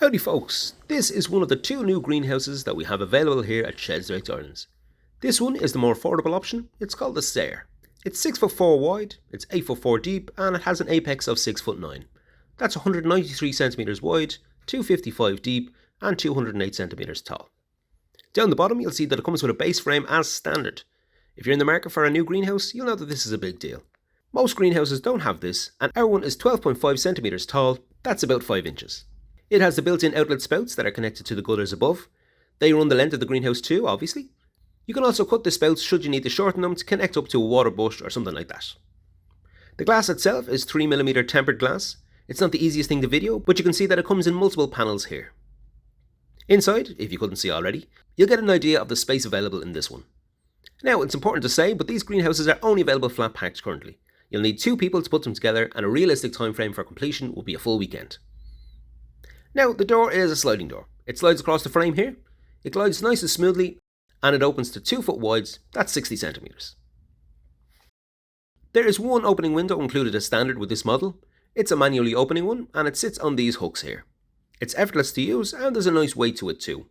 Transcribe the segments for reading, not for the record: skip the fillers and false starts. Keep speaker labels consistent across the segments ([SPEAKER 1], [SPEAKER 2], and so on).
[SPEAKER 1] Howdy folks, this is one of the two new greenhouses that we have available here at Sheds Direct Ireland. This one is the more affordable option. It's called the Serre. It's 6'4" wide, it's 8'4" deep, and it has an apex of 6'9". That's 193 centimeters wide, 255 deep, and 208 centimeters tall. Down the bottom you'll see that it comes with a base frame as standard. If you're in the market for a new greenhouse, you'll know that this is a big deal. Most greenhouses don't have this, and our one is 12.5 centimeters tall, that's about 5 inches. It has the built-in outlet spouts that are connected to the gutters above. They run the length of the greenhouse too, obviously. You can also cut the spouts should you need to shorten them to connect up to a water butt or something like that. The glass itself is 3mm tempered glass. It's not the easiest thing to video, but you can see that it comes in multiple panels here. Inside, if you couldn't see already, you'll get an idea of the space available in this one. Now, it's important to say, but these greenhouses are only available flat packed currently. You'll need 2 people to put them together, and a realistic time frame for completion will be a full weekend. Now, the door is a sliding door. It slides across the frame here, it glides nice and smoothly, and it opens to 2 foot wides, that's 60 centimeters. There is one opening window included as standard with this model. It's a manually opening one, and it sits on these hooks here. It's effortless to use, and there's a nice weight to it too.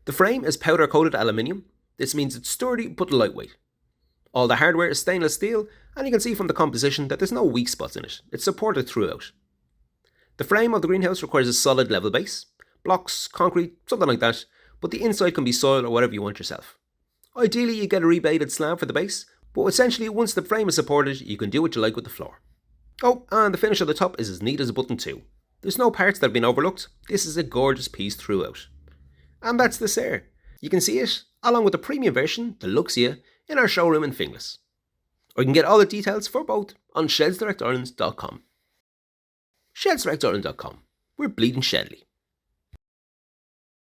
[SPEAKER 1] The frame is powder coated aluminium. This means it's sturdy but lightweight. All the hardware is stainless steel, and you can see from the composition that there's no weak spots in it. It's supported throughout. The frame of the greenhouse requires a solid level base, blocks, concrete, something like that, but the inside can be soil or whatever you want yourself. Ideally you get a rebated slab for the base, but essentially once the frame is supported you can do what you like with the floor. Oh, and the finish of the top is as neat as a button too. There's no parts that have been overlooked. This is a gorgeous piece throughout. And that's the Serre. You can see it, along with the premium version, the Luxia, in our showroom in Finglas. Or you can get all the details for both on shedsdirectireland.com. shedsdirectireland.com. We're bleeding shedly.